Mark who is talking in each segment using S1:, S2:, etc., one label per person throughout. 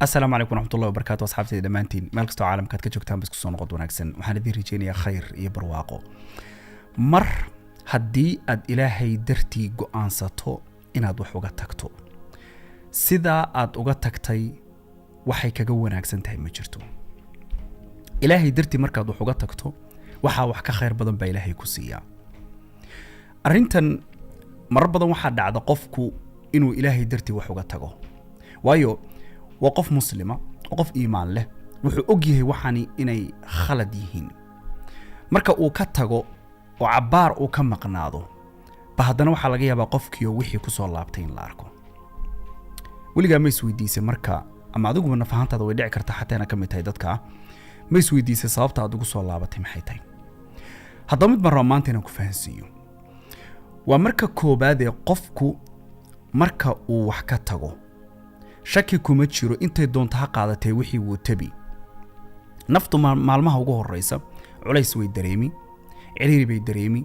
S1: السلام عليكم ورحمة الله وبركاته أصحابتي دمانتين مالك استوى عالم كاد كجوكتان بس كسون نقد وناكسن وحنا دي رجيني خير يبرواقو مر هدي أد إلهي درتي قوانساتو إن أد وحوغا تاكتو سيدا أد وغا تاكتاي وحي كجو وناكسن تهي مجرتو إلهي درتي مركا أد وحوغا تاكتو وحا وحكا خير بدن با إلهي كسيا أرنتن مر بدن وحا دعدا قفكو إنو إلهي درتي وحوغا تاكو وايو وقف مسلمة وقف إيمان له وحو أجيه وحني إني خلد يهين مركا أو كتاغو وعبار أو كم مقناضو بهدنا وحا لغيها بقف كيو وحي كسو اللابتين لاركو ولغا ميسوي ديسي مركا أما أدوغو من نفهانتا دو يدعي كرتا حتى أنا كميتاي دادكا ميسوي ديسي صابتا أدوغو سو اللابتين محيتاي هدا مد مرة مانتين أكو فهنسيو ومركا كوبادي قفكو مركا أو وحكتاغو shaki kuma jiro intay doonto ha qaadatay wixii uu tabi naftu maalmaha ugu horeysa culays way dareemi ciriiri bay dareemi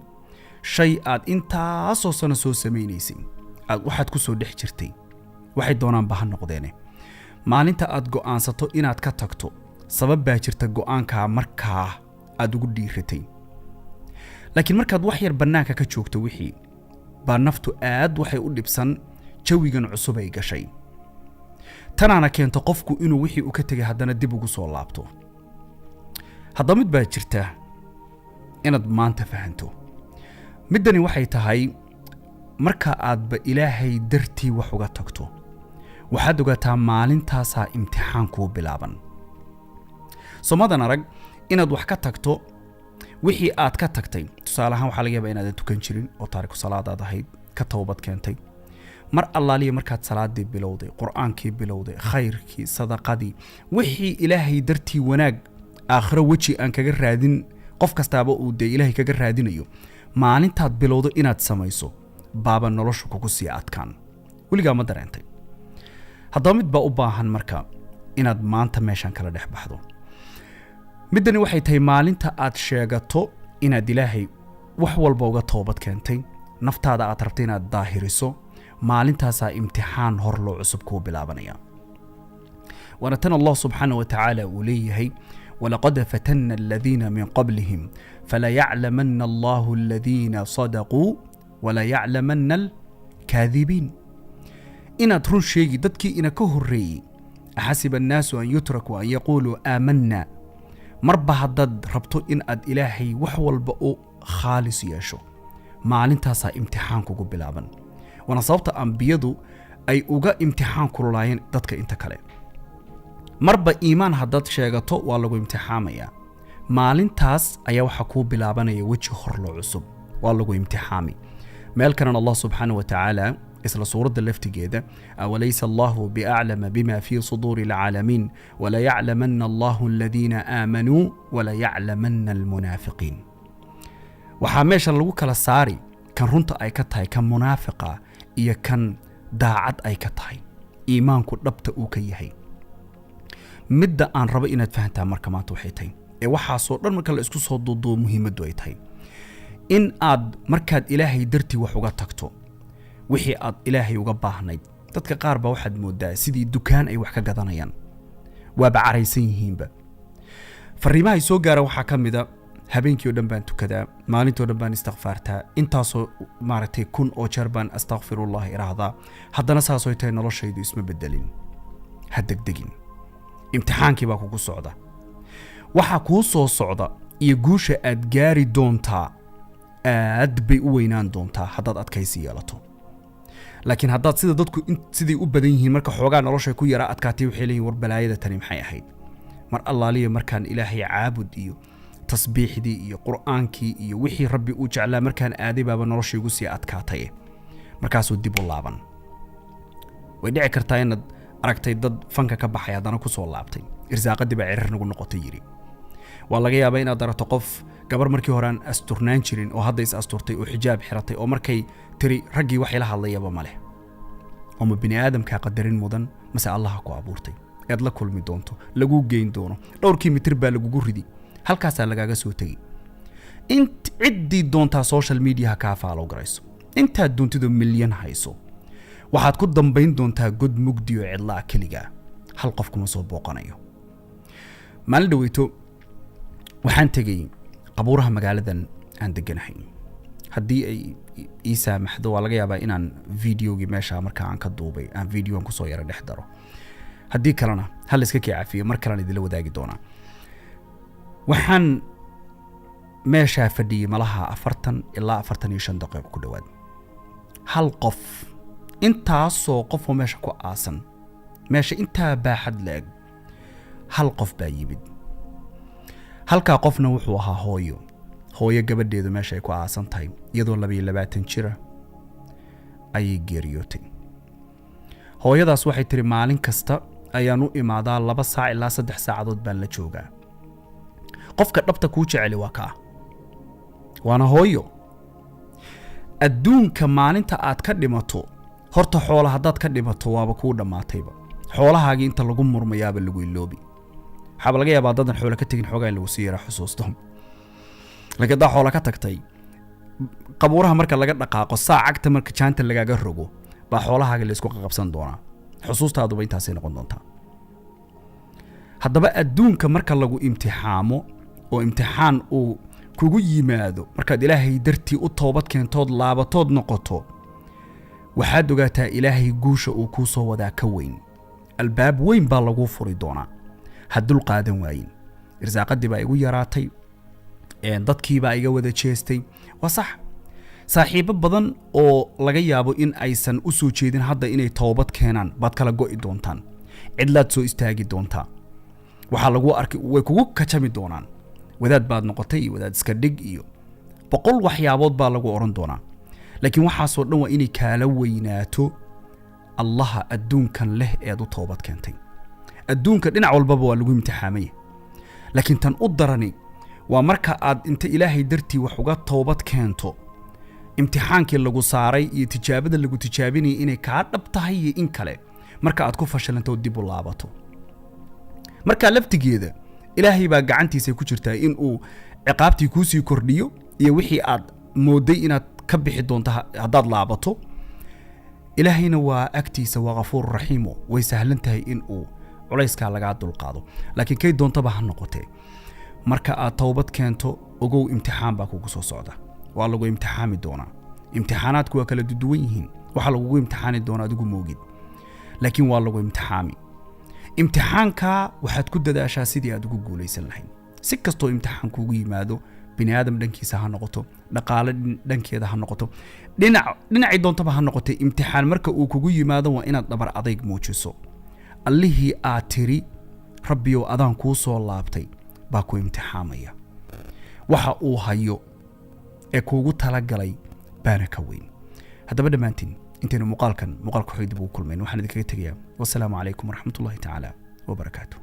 S1: shay aad intaasoo sano soo sameeynaysay aad waxaad ku soo dhex jirtay waxay doonaan bahan noqdeene maalinta aad go'aansato inaad ka tagto sabab baa jirta go'aanka markaa aad ugu dhiiratay laakiin markaad wax yar banaanka ka joogto wixii baa naftu aad waxay u dhibsan jawigan cusub ay gashay tanaana keento qofku inuu wixii uu ka tagay haddana dib ugu soo laabto hadda mid baa jirta inaad maanta fahanto midani waxay tahay marka aadba ilaahay dartii wax uga tagto waxaad ogaataa maalintaasaa imtixaankuu bilaaban somadan arag inaad wax ka tagto wixii aad ka tagtay tusaale ahaan waxaa laga yaabaa inaadan tukan jirin oo taariku salaadaad ahayd ka tawbad keentay mar allaaliya markaad salaadii bilowday quraankii bilowday khayrkii sadaqadii wixii ilaahay dartii wanaag aakhiro waji aan kaga raadin qof kastaaba uu de ilaahay kaga raadinayo maalintaad bilowdo inaad samayso baaba noloshu kugu sii adkaan waligaa ma dareentay haddaba mid baa u baahan marka inaad maanta meeshan kala dhex baxdo midani waxay tahay maalinta aad sheegato inaad ilaahay wax walba uga toobad keentay naftaada aad rabtay inaad daahiriso maalintaasa imtixaan hor loo cusub ku bilaabanaya ونتنا الله سبحانه وتعالى وليه ولقد فتنا الذين من قبلهم فلا يعلمن الله الذين صدقوا ولا يعلمن الكاذبين إن ترون شيء ددكي إن كهري أحسب الناس أن يتركوا أن يقولوا آمنا مربع ضد ربطوا إن أد إلهي وحول بقو خالص يشو maalintaasa imtixaanku ku bilaaban wana sababta anbiyadu ay uga imtixaan kululaayeen dadka inta kale marba iimaan hadad sheegato waa lagu imtixaamaya maalintaas ayaa waxa ku bilaabanaya waji hor loo cusub waa lagu imtixaami meel kana Allah subhanahu wa ta'ala isla suurada laftigeeda awalaysa Allahu bi'a'lama bima fi suduril alamin wala ya'lamanna Allahu alladhina amanu wala ya'lamanna almunafiqin waxaa meesha lagu kala saari kan runta ay ka tahay kan munaafiqa iyo kan daacad ay ka tahay iimaanku dhabta uu ka yahay midda aan rabo inaad fahantaa marka maanta waxay tahay waxa soo dhan marka la isku soo duuduo muhiimadu ay tahay in aad markaad ilaahay dartii wax uga tagto wixii aad ilaahay uga baahnayd dadka qaar ba waxaad moodaa sidii dukaan ay wax ka gadanayaan waa bacaraysan yihiinba fariimaha soo gaara waxa kamida habeenkii oo dhan baan tukadaa maalintii oo dhan baan istighfaartaa intaasoo maartay kun oo jeer baan astaghfirullah iraahdaa haddana saas oo tahay noloshaydu isma bedelin hadegdegin imtixaankii baa kugu socda waxa ku soo socda iyo guusha aad gaari doontaa aad bay u weynaan doontaa haddaad adkaysi yeelato laakiin haddaad sida dadku sidii u badan yihiin marka xoogaa nolosha ku yara adkaatay waxay leeyihiin war balaayada tani maxay ahayd mar allaaliya markaan ilaahay caabud iyo tasbiixdii iyo quraankii iyo wixii rabbi uu jeclaa markaan aaday baaba noloshaygu sii adkaatay markaasuu dib u laaban way dhici kartaa inaad aragtay dad fanka ka baxay haddana ku soo laabtay irsaaqadii baa cirir nagu noqotay yiri waa laga yaabaa inaad aragto qof gabar markii hore aan asturnaan jirin oo hadda is asturtay oo xijaab xiratay oo markay tiri raggii wax ila hadlayaba ma leh oo bini aadamka qadarin mudan mase Allah ku abuurtay eed la kulmi doonto lagu geyn doono dhowrkii mitir baa lagu ridi halkaas lagaaga soo tagay int cidii doonta social media ka faalo garayso inta doontido milyan hayso waxaad ku dambayn doontaa god mugdi oo cidla kaliya hal qof kuma soo booqanayo. maalin dhaweyto waxaan tegay qabuuraha magaaladan aan deganahay. haddii ay ii saamaxdo waa laga yaabaa inaan videogii meesha markaa aan ka duubay aan videoan kusoo yara dhex daro. haddii kalena hal iska kii cafiyo mar kalena idinla wadaagi doonaa. waxaan meeshaa fadhiyey malaha 40 ilaa 45 daqiiqo ku dhawaad. hal qof intaasoo qof oo meesha ku aasan, meesha intaa baaxad leeg, hal qof baa yimid. halkaa qofna wuxuu ahaa hooyo gabadheedu meesha ay ku aasan tahay iyadoo 22 jira ayay geeriyootay. hooyadaas waxay tiri maalin kasta ayaan u imaadaa 2 saac ilaa 3 saacadood baan la joogaa. qofka dhabta kuu jeceli waa kaa, waana hooyo. adduunka maalinta aad ka dhimato, horta xoola haddaad ka dhimato waaba kuu dhammaatayba. xoolahaagii inta lagu murmayaaba lagu iloobi. waxaaba laga yaabaa dadan xoola ka tegin xoogaa in lagu sii yara xusuusto. laakiin daa xoola ka tagtay, qabuuraha marka laga dhaqaaqo, saacagta marka jaanta lagaaga rogo baa xoolahaaga la isku qabsan doonaa. xusuustaaduba intaasay noqon doontaa. haddaba adduunka marka lagu imtixaamo oo imtixaan uu kugu yimaado, markaad ilaahay dartii u toobad keentood laabatood noqoto, waxaad ogaataa ilaahay guusha uu kuu soo wadaa ka weyn. albaab weyn baa lagu furi doonaa haddul qaadan waayin. irsaaqadii baa igu yaraatay, dadkii baa iga wada jeestay. waa sax, saaxiibo badan oo laga yaabo in aysan u soo jeedin hadda inay toobad keenaan baad kala go'i doontaan. cidlaad soo istaagi doontaa. waxaa lagu arkay way kugu kacami doonaan. wadaad baad noqotay iyo wadaad iska dhig iyo 100 waxyaabood baa lagu oran doonaa. laakiin waxaasoo dhan waa inay kaala weynaato allaha adduunkan leh eed u toobad keentay. adduunka dhinac walbaba waa lagu imtixaamay, laakiin tan u darani waa marka aad inta ilaahay dartii wax uga toobad keento, imtixaankii lagu saaray iyo tijaabada lagu tijaabinayay inay kaa dhab tahay iyo in kale, marka aad ku fashalanto dib u laabato. marka laftigeeda ilaahay baa gacantiisa ku jirtaa in uu ciqaabtii ku sii kordhiyo iyo wixii aad mooday inaad ka bixi doonto haddaad laabato. ilaahayna waa agtiisa waa ghafuur raxiim, way sahlan tahay in uu culayska laga dulqaado. laakiin kay doontaba ha noqotee, marka aad toobad keento ogow imtixaan baa kugu soo socda. waa lagu imtixaami doonaa. imtixaanaadku waa kala duwan yihiin. waxa lagu imtixaani doonaa adigu moogid, laakiin waa lagu imtixaami. imtixaanka waxaad ku dadaashaa sidii aad ugu guulaysan lahayd. si kastoo imtixaan kugu yimaado, bini aadam dhankiisa ha noqoto, dhaqaale dhankeeda ha noqoto, dhinacii doontaba ha noqotee, imtixaan marka uu kugu yimaado waa inaad dhabar adayg muujiso. allihii aad tiri rabbiyow adaan kuu soo laabtay baa ku imtixaamaya. waxa uu hayo ee kuugu talagalay baana ka weyn. haddaba dhammaantiin intaynu muuqaalka xidib ugu kulmayn waxaan idinkaga tegayaa. wassalaamu calaykum waraxmatullaahi tacaala wabarakaatuh.